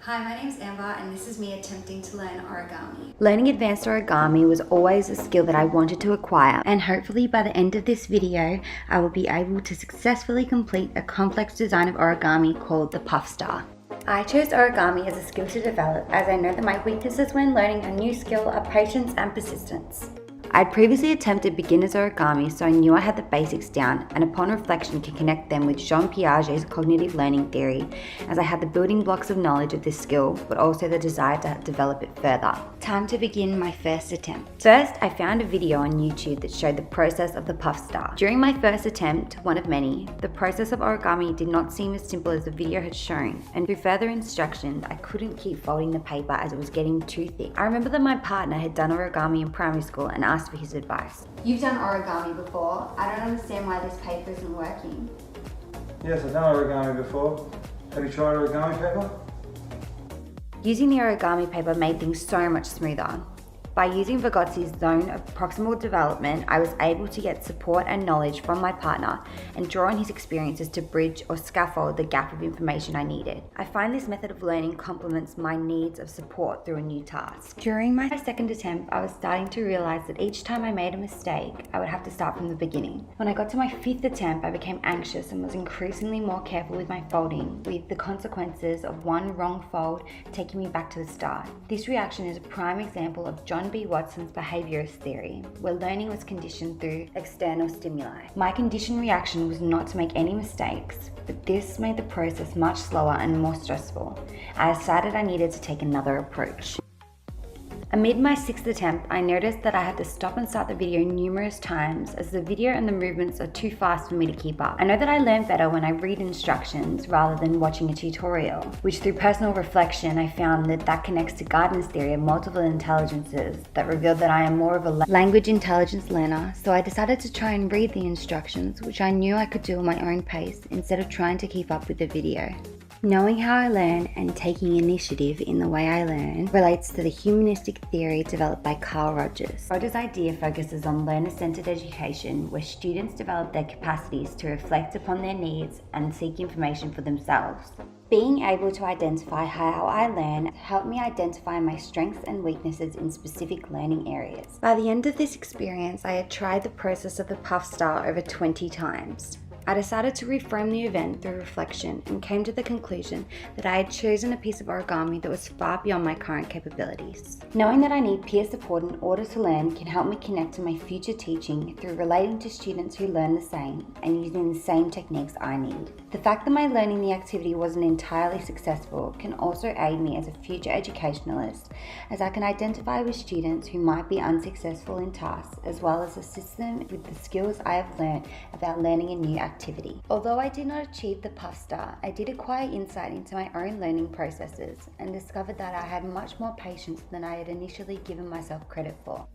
Hi, my name's Amber and this is me attempting to learn origami. Learning advanced origami was always a skill that I wanted to acquire, and hopefully by the end of this video, I will be able to successfully complete a complex design of origami called the puff star. I chose origami as a skill to develop as I know that my weaknesses when learning a new skill are patience and persistence. I'd previously attempted beginner's origami, so I knew I had the basics down, and upon reflection could connect them with Jean Piaget's cognitive learning theory, as I had the building blocks of knowledge of this skill, but also the desire to develop it further. Time to begin my first attempt. First, I found a video on YouTube that showed the process of the puff star. During my first attempt, one of many, the process of origami did not seem as simple as the video had shown, and through further instructions, I couldn't keep folding the paper as it was getting too thick. I remember that my partner had done origami in primary school and asked for his advice. You've done origami before. I don't understand why this paper isn't working. Yes, I've done origami before. Have you tried origami paper? Using the origami paper made things so much smoother. By using Vygotsky's zone of proximal development, I was able to get support and knowledge from my partner and draw on his experiences to bridge or scaffold the gap of information I needed. I find this method of learning complements my needs of support through a new task. During my second attempt, I was starting to realize that each time I made a mistake, I would have to start from the beginning. When I got to my fifth attempt, I became anxious and was increasingly more careful with my folding, with the consequences of one wrong fold taking me back to the start. This reaction is a prime example of John B. Watson's behaviorist theory, where learning was conditioned through external stimuli. My conditioned reaction was not to make any mistakes, but this made the process much slower and more stressful. I decided I needed to take another approach. Amid my sixth attempt, I noticed that I had to stop and start the video numerous times as the video and the movements are too fast for me to keep up. I know that I learn better when I read instructions rather than watching a tutorial, which through personal reflection I found that connects to Gardner's theory of multiple intelligences that revealed that I am more of a language intelligence learner, so I decided to try and read the instructions, which I knew I could do at my own pace instead of trying to keep up with the video. Knowing how I learn and taking initiative in the way I learn relates to the humanistic theory developed by Carl Rogers. Rogers' idea focuses on learner-centered education, where students develop their capacities to reflect upon their needs and seek information for themselves. Being able to identify how I learn helped me identify my strengths and weaknesses in specific learning areas. By the end of this experience, I had tried the process of the puff star over 20 times. I decided to reframe the event through reflection and came to the conclusion that I had chosen a piece of origami that was far beyond my current capabilities. Knowing that I need peer support in order to learn can help me connect to my future teaching through relating to students who learn the same and using the same techniques I need. The fact that my learning the activity wasn't entirely successful can also aid me as a future educationalist, as I can identify with students who might be unsuccessful in tasks, as well as assist them with the skills I have learned about learning a new activity. Although I did not achieve the puff star, I did acquire insight into my own learning processes and discovered that I had much more patience than I had initially given myself credit for.